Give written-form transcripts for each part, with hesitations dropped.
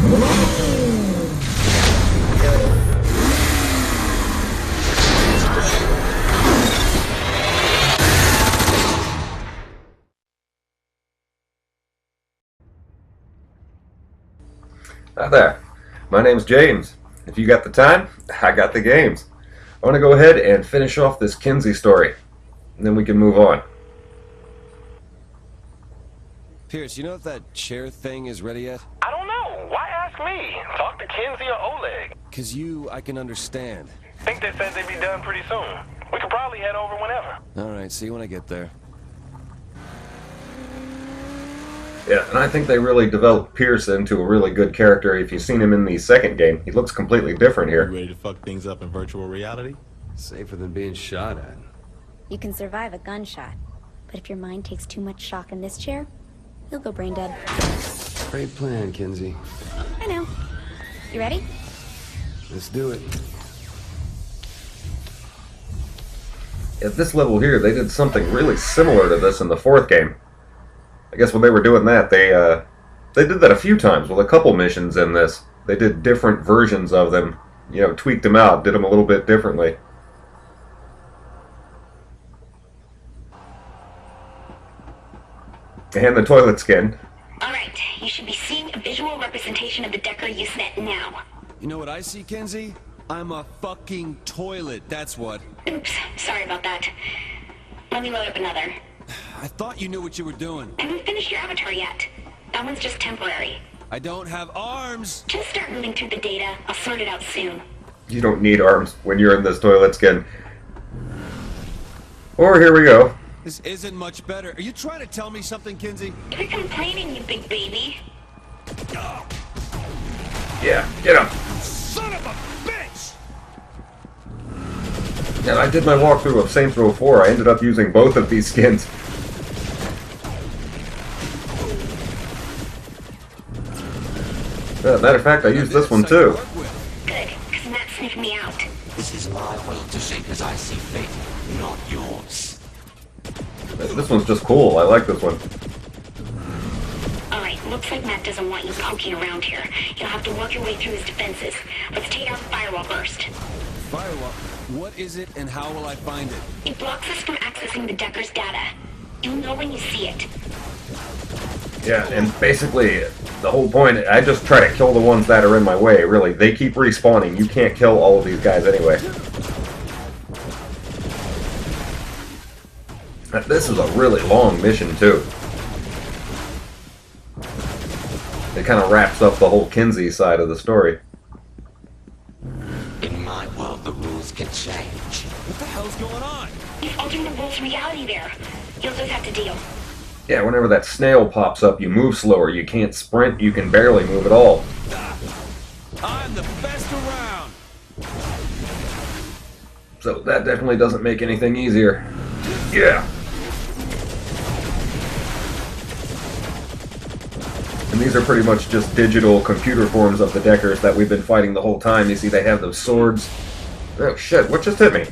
Hi there, my name's James. If you got the time, I got the games. I want to go ahead and finish off this Kinsey story, and then we can move on. Pierce, you know if that chair thing is ready yet? I don't know. Why ask me? Talk to Kinsey or Oleg. Cause I can understand. Think they said they'd be done pretty soon. We could probably head over whenever. Alright, see you when I get there. Yeah, and I think they really developed Pierce into a really good character. If you've seen him in the second game, he looks completely different here. You ready to fuck things up in virtual reality? Safer than being shot at. You can survive a gunshot, but if your mind takes too much shock in this chair, you'll go brain dead. Great plan, Kinsey. I know. You ready? Let's do it. At this level here, they did something really similar to this in the fourth game. I guess when they were doing that, they did that a few times with a couple missions in this. They did different versions of them, you know, tweaked them out, did them a little bit differently. And the toilet skin. Alright, you should be seeing a visual representation of the Decker Usenet now. You know what I see, Kinsey? I'm a fucking toilet, that's what. Oops, sorry about that. Let me load up another. I thought you knew what you were doing. I haven't finished your avatar yet. That one's just temporary. I don't have arms! Just start moving through the data. I'll sort it out soon. You don't need arms when you're in this toilet skin. Or here we go. This isn't much better. Are you trying to tell me something, Kinsey? Quit complaining, you big baby. Yeah, get him. Son of a bitch! And I did my walkthrough of Saints Row 4. I ended up using both of these skins. Matter of fact, I used this one too. Good, because Matt sniffed me out. This is my way to shape as I see fit, not yours. This one's just cool. I like this one. Alright, looks like Matt doesn't want you poking around here. You'll have to work your way through his defenses. Let's take out the firewall first. Firewall? What is it and how will I find it? It blocks us from accessing the Decker's data. You'll know when you see it. Yeah, and basically, the whole point, I just try to kill the ones that are in my way, really. They keep respawning. You can't kill all of these guys anyway. This is a really long mission, too. It kind of wraps up the whole Kinsey side of the story. In my world, the rules can change. What the hell's going on? He's altering the rules reality there. You'll just have to deal. Yeah, whenever that snail pops up, you move slower. You can't sprint, you can barely move at all. I'm the best around! So that definitely doesn't make anything easier. Yeah. And these are pretty much just digital computer forms of the Deckers that we've been fighting the whole time. You see they have those swords. Oh shit, what just hit me?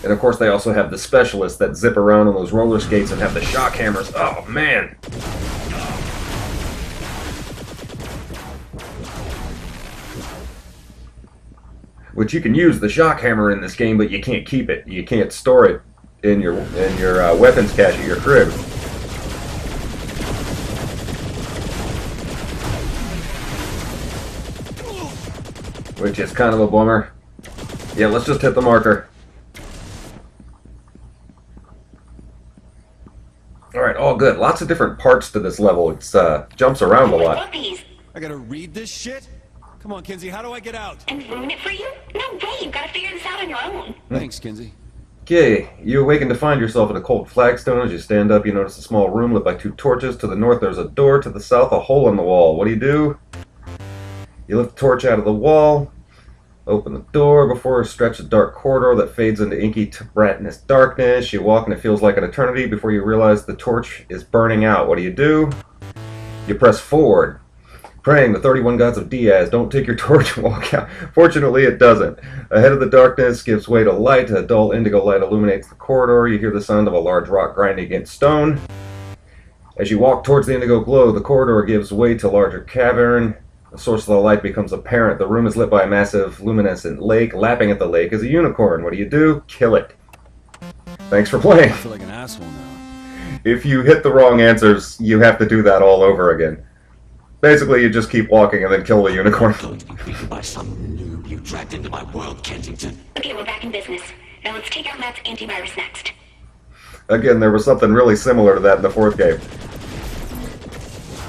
And of course they also have the specialists that zip around on those roller skates and have the shock hammers. Oh man! Which you can use the shock hammer in this game, but you can't keep it. You can't store it in your weapons cache at your crib. Which is kind of a bummer. Yeah, let's just hit the marker. Alright, all good. Lots of different parts to this level. It jumps around a lot. I gotta read this shit? Come on, Kinsey, how do I get out? And ruin it for you? No way, you've got to figure this out on your own. Thanks, Kinsey. Okay, you awaken to find yourself at a cold flagstone. As you stand up, you notice a small room lit by 2 torches. To the north, there's a door. To the south, a hole in the wall. What do? You lift the torch out of the wall, open the door. Before it stretches a dark corridor that fades into inky, gelatinous darkness. You walk and it feels like an eternity before you realize the torch is burning out. What do? You press forward. Praying the 31 gods of Diaz, don't take your torch and walk out. Fortunately, it doesn't. Ahead of the darkness gives way to light. A dull indigo light illuminates the corridor. You hear the sound of a large rock grinding against stone. As you walk towards the indigo glow, the corridor gives way to a larger cavern. The source of the light becomes apparent. The room is lit by a massive luminescent lake. Lapping at the lake is a unicorn. What do? Kill it. Thanks for playing. I feel like an asshole now. If you hit the wrong answers, you have to do that all over again. Basically, you just keep walking and then kill the unicorn. I'm going to be beaten by some noob you dragged into my world, Kensington. Okay, we're back in business. Now let's take out Matt's antivirus next. Again, there was something really similar to that in the fourth game.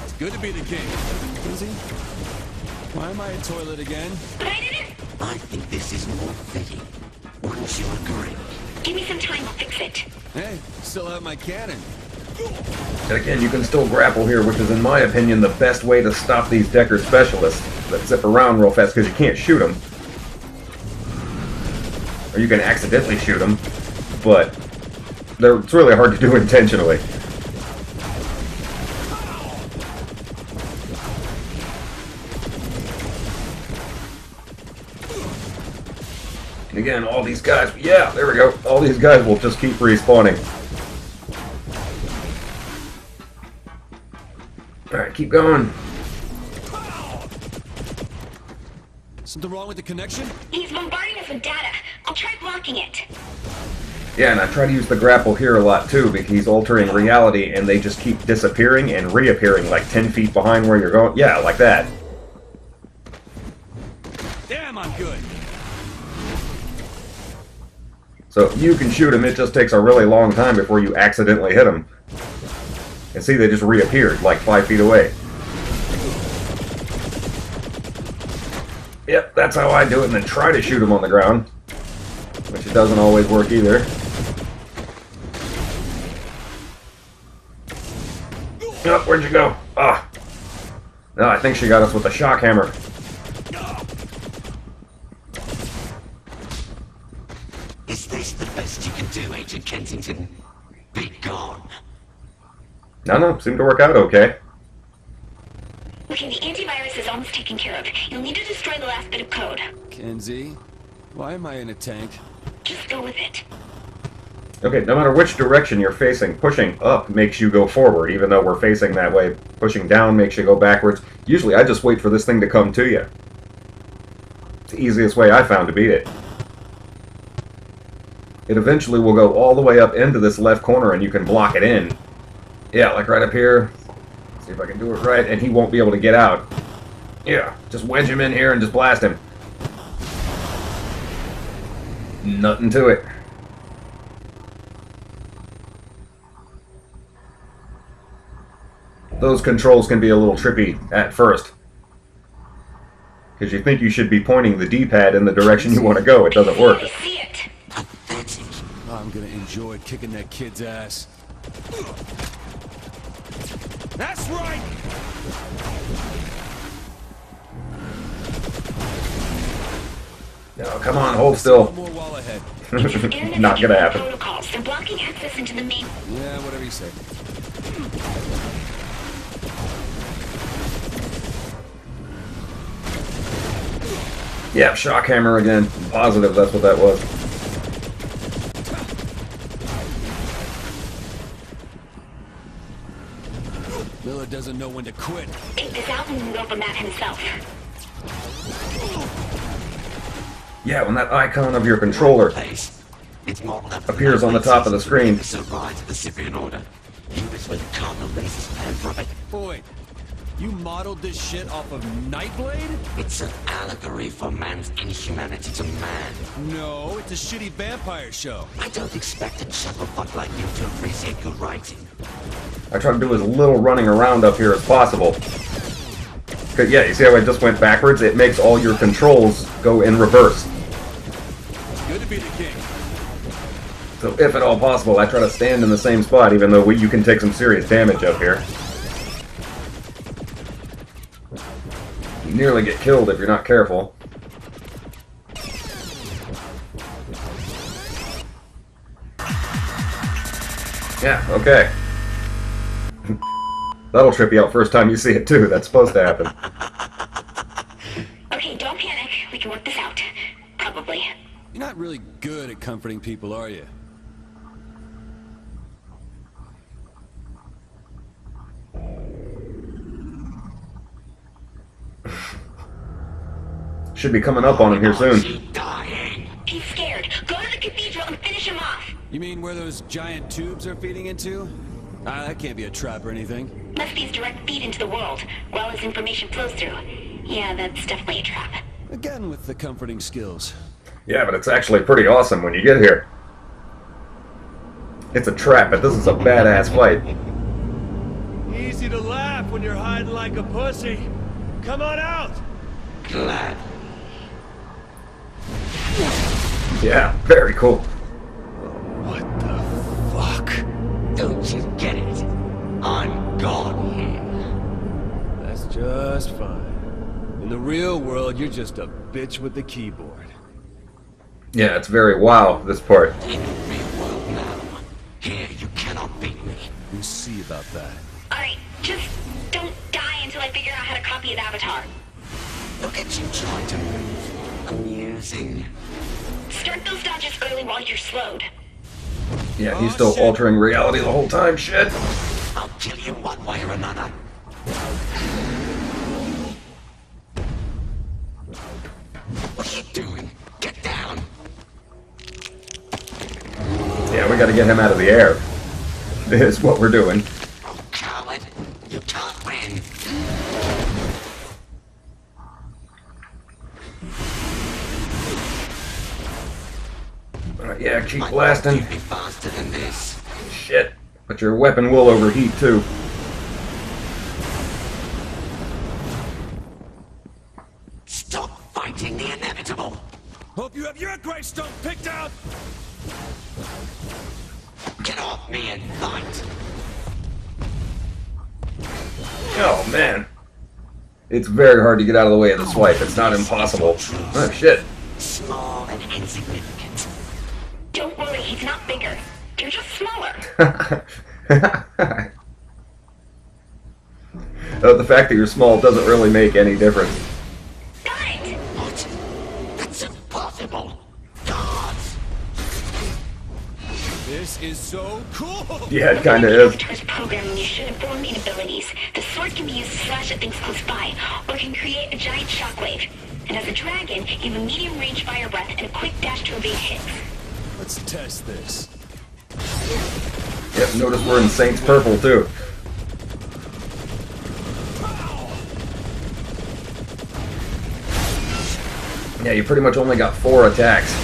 It's good to be the king. Is he? Why am I a toilet again? But I didn't. I think this is more fitting. Wouldn't you agree? Give me some time, I'll fix it. Hey, still have my cannon. And again, you can still grapple here, which is, in my opinion, the best way to stop these Deckard specialists that zip around real fast, because you can't shoot them. Or you can accidentally shoot them, but it's really hard to do intentionally. And again, all these guys, yeah, there we go. All these guys will just keep respawning. Alright, keep going. Something wrong with the connection? He's bombarding us with data. I'll try blocking it. Yeah, and I try to use the grapple here a lot too, because he's altering reality and they just keep disappearing and reappearing like 10 feet behind where you're going. Yeah, like that. Damn, I'm good. So you can shoot him, it just takes a really long time before you accidentally hit him. And see, they just reappeared like 5 feet away. Yep, that's how I do it, and then try to shoot him on the ground. Which it doesn't always work either. Oh, where'd you go? Ah. No, I think she got us with the shock hammer. Is this the best you can do, Agent Kensington? Be gone. No, seemed to work out okay. Okay, the antivirus is almost taken care of. You'll need to destroy the last bit of code. Kenzie, why am I in a tank? Just go with it. Okay, no matter which direction you're facing, pushing up makes you go forward, even though we're facing that way. Pushing down makes you go backwards. Usually I just wait for this thing to come to you. It's the easiest way I found to beat it. It eventually will go all the way up into this left corner and you can block it in. Yeah, like right up here. See if I can do it right, and he won't be able to get out. Yeah, just wedge him in here and just blast him. Nothing to it. Those controls can be a little trippy at first. Because you think you should be pointing the D-pad in the direction you want to go. It doesn't work. I see it. Pathetic. I'm gonna enjoy kicking that kid's ass. That's right! No, come on, hold still. One more wall ahead. Not gonna happen. Protocols. They're blocking access into the main. Yeah, whatever you say. Yeah, shock hammer again. I'm positive that's what that was. Miller doesn't know when to quit. Take this out and go for Matt himself. Yeah, when that icon of your controller Place. It's modeled after appears on the top of the screen. It's a ride to the Cyprian Order. Units with cardinal bases and from it. Boy, you modeled this shit off of Nightblade? It's an allegory for man's inhumanity to man. No, it's a shitty vampire show. I don't expect a chucklefuck like you to appreciate good writing. I try to do as little running around up here as possible. 'Cause, yeah, you see how I just went backwards? It makes all your controls go in reverse. It's good to be the king. So if at all possible, I try to stand in the same spot, even though you can take some serious damage up here. You nearly get killed if you're not careful. Yeah, okay. That'll trip you out first time you see it too. That's supposed to happen. Okay, don't panic. We can work this out. Probably. You're not really good at comforting people, are you? Should be coming up on him here soon. You dying. He's scared. Go to the cathedral and finish him off. You mean where those giant tubes are feeding into? Ah, that can't be a trap or anything. Must be his direct feed into the world, while his information flows through. Yeah, that's definitely a trap. Again with the comforting skills. Yeah, but it's actually pretty awesome when you get here. It's a trap, but this is a badass fight. Easy to laugh when you're hiding like a pussy. Come on out! Glad. Yeah, very cool. What the fuck? Don't you get it? I'm God here. That's just fine. In the real world, you're just a bitch with the keyboard. Yeah, it's very wow, this part. In the real world now. Here you cannot beat me. We'll see about that. Alright, just don't die until I figure out how to copy his avatar. Look at you trying to move. Amusing. Start those dodges early while you're slowed. Yeah, he's still altering reality the whole time, shit. I'll kill you one way or another. What are you doing? Get down. Yeah, we gotta get him out of the air. Is what we're doing. Oh, coward. You can't win. Alright, yeah, keep I blasting. thought you'd be faster than this. Shit. But your weapon will overheat, too. Stop fighting the inevitable. Hope you have your gravestone picked out! Get off me and fight. Oh, man. It's very hard to get out of the way of the swipe. It's not impossible. Oh, shit. Small and insignificant. Don't worry, he's not bigger. You're just smaller. The fact that you're small doesn't really make any difference. Guys! What? That's impossible. Gods. This is so cool! Yeah, it kinda is. Avatar's programming you should inform the abilities. The sword can be used to slash at things close by, or can create a giant shockwave. And as a dragon, you have a medium-range fire breath and a quick dash to evade hits. Let's test this. Yep, notice we're in Saints Purple, too. Yeah, you pretty much only got 4 attacks.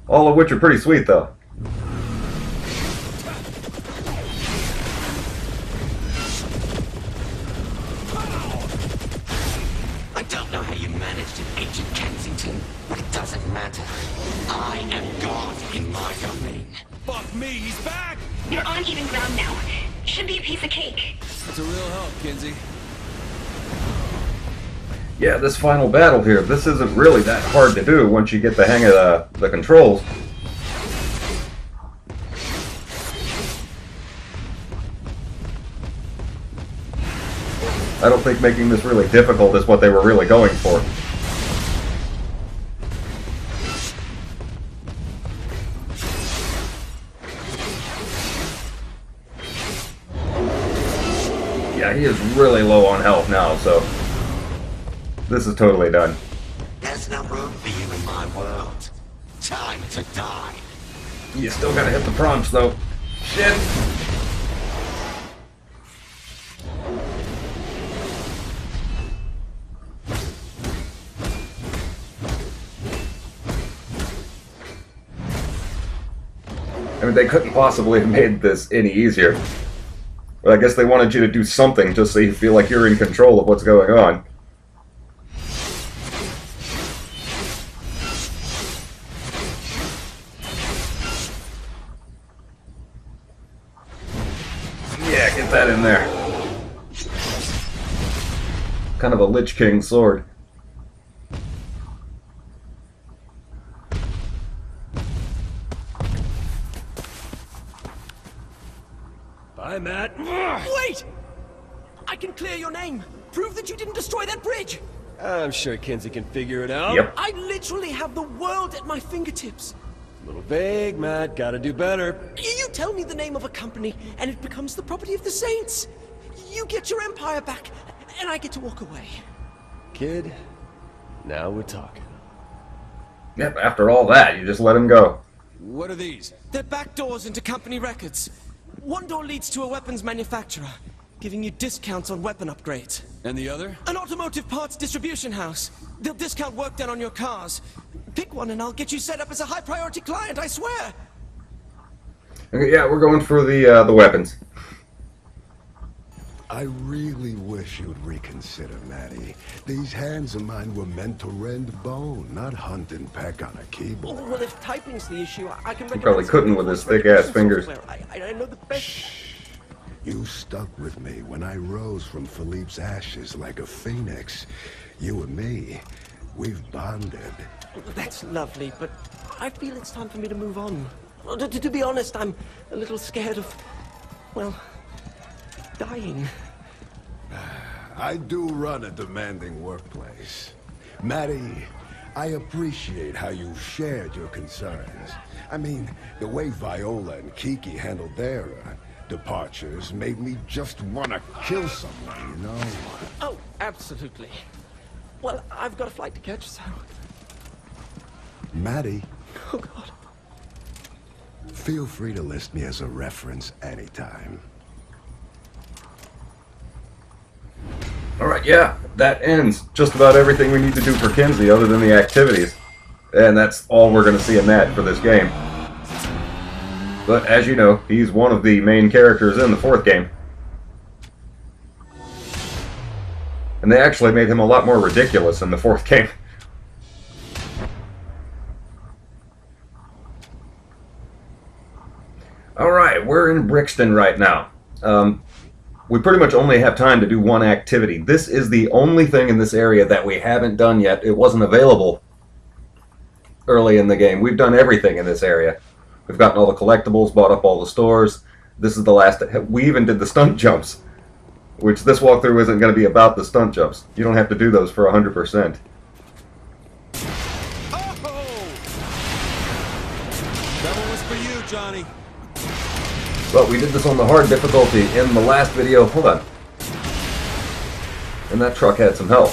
All of which are pretty sweet, though. I don't know how you managed in ancient Kensington, but it doesn't matter. I am God in my domain. Fuck me, he's back! You're on even ground now. Should be a piece of cake. It's a real help, Kinsey. Yeah, this final battle here, this isn't really that hard to do once you get the hang of the controls. I don't think making this really difficult is what they were really going for. Yeah, he is really low on health now, so this is totally done. There's no room for you in my world. Time to die. You still gotta hit the prompts, though. Shit! I mean, they couldn't possibly have made this any easier. But I guess they wanted you to do something just so you feel like you're in control of what's going on. Yeah, get that in there. Kind of a Lich King sword. Bye, Matt. Wait! I can clear your name. Prove that you didn't destroy that bridge. I'm sure Kinsey can figure it out. Yep. I literally have the world at my fingertips. Little vague, Matt. Gotta do better. You tell me the name of a company, and it becomes the property of the Saints. You get your empire back, and I get to walk away. Kid, now we're talking. Yep, after all that, you just let him go. What are these? They're back doors into company records. One door leads to a weapons manufacturer, giving you discounts on weapon upgrades. And the other? An automotive parts distribution house. They'll discount work done on your cars. Pick one and I'll get you set up as a high-priority client, I swear! Okay, yeah, we're going for the weapons. I really wish you'd reconsider, Maddie. These hands of mine were meant to rend bone, not hunt and peck on a keyboard. Well, if typing's the issue, I can recommend... Probably couldn't with his thick-ass fingers. I know the best... Shh. You stuck with me when I rose from Philippe's ashes like a phoenix. You and me, we've bonded. That's lovely, but I feel it's time for me to move on. To be honest, I'm a little scared of... well... dying. I do run a demanding workplace. Maddie, I appreciate how you shared your concerns. I mean, the way Viola and Kiki handled their departures made me just want to kill someone, you know? Oh, absolutely. Well, I've got a flight to catch, so... Maddie, oh, God. feel free to list me as a reference anytime. Alright, yeah, that ends just about everything we need to do for Kinsey other than the activities. And that's all we're going to see in that for this game. But as you know, he's one of the main characters in the fourth game. And they actually made him a lot more ridiculous in the fourth game. Alright, we're in Brixton right now. We pretty much only have time to do one activity. This is the only thing in this area that we haven't done yet. It wasn't available early in the game. We've done everything in this area. We've gotten all the collectibles, bought up all the stores. This is the last... we even did the stunt jumps, which this walkthrough isn't going to be about the stunt jumps. You don't have to do those for 100%. That one was for you, Johnny. But we did this on the hard difficulty in the last video. Hold on. And that truck had some help.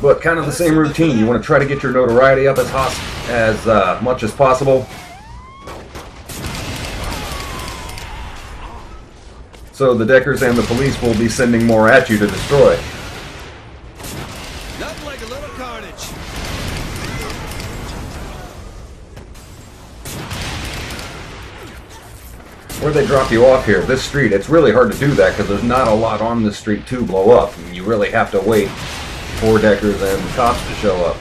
But kind of the same routine. You want to try to get your notoriety up as much as possible. So the Deckers and the police will be sending more at you to destroy. Nothing like a little carnage. Where they drop you off here, this street, it's really hard to do that because there's not a lot on this street to blow up. And you really have to wait for Deckers and cops to show up.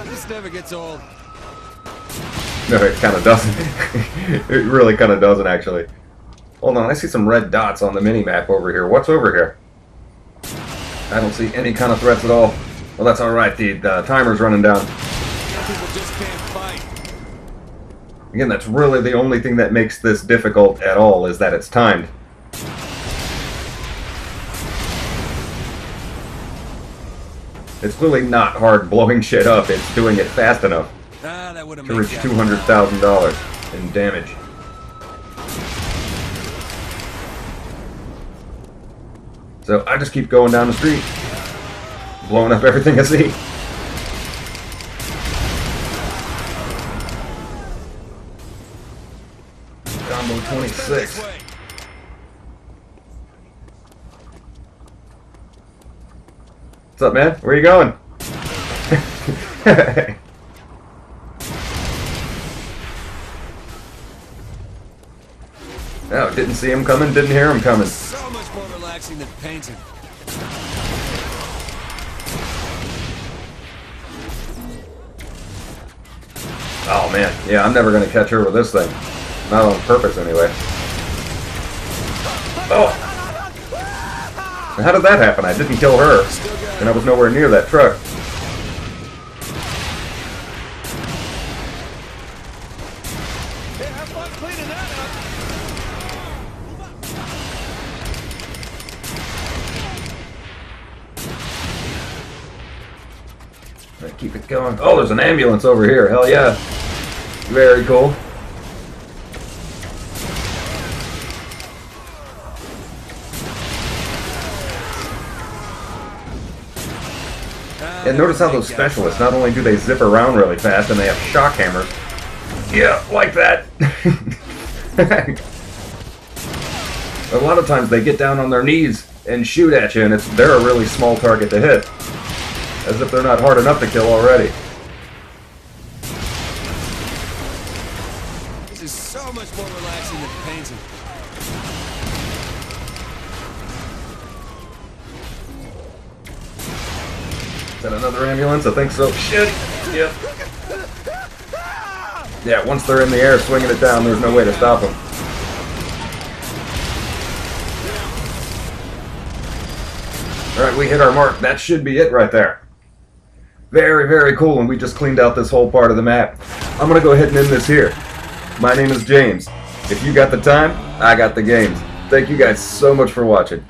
This never gets old. No, it kind of doesn't. It really kind of doesn't, actually. Hold on, I see some red dots on the mini-map over here. What's over here? I don't see any kind of threats at all. Well, that's alright. The timer's running down. People just can't fight. Again, that's really the only thing that makes this difficult at all, is that it's timed. It's clearly not hard blowing shit up, it's doing it fast enough That would have to made reach that $200,000 in damage. So I just keep going down the street, blowing up everything I see. Combo 26. What's up, man? Where are you going? No, didn't see him coming, didn't hear him coming. So much more relaxing than painting. Oh man, yeah, I'm never gonna catch her with this thing. Not on purpose, anyway. Oh! How did that happen? I didn't kill her, and I was nowhere near that truck. Have fun cleaning that up. Keep it going. Oh, there's an ambulance over here. Hell yeah. Very cool. And notice how those specialists, not only do they zip around really fast, and they have shock hammers. Yeah, like that. A lot of times they get down on their knees and shoot at you, and they're a really small target to hit. As if they're not hard enough to kill already. This is so much more relaxing than painting. Is that another ambulance? I think so. Shit. Yep. Yeah, once they're in the air swinging it down, there's no way to stop them. Alright, we hit our mark. That should be it right there. Very, very cool, and we just cleaned out this whole part of the map. I'm going to go ahead and end this here. My name is James. If you got the time, I got the games. Thank you guys so much for watching.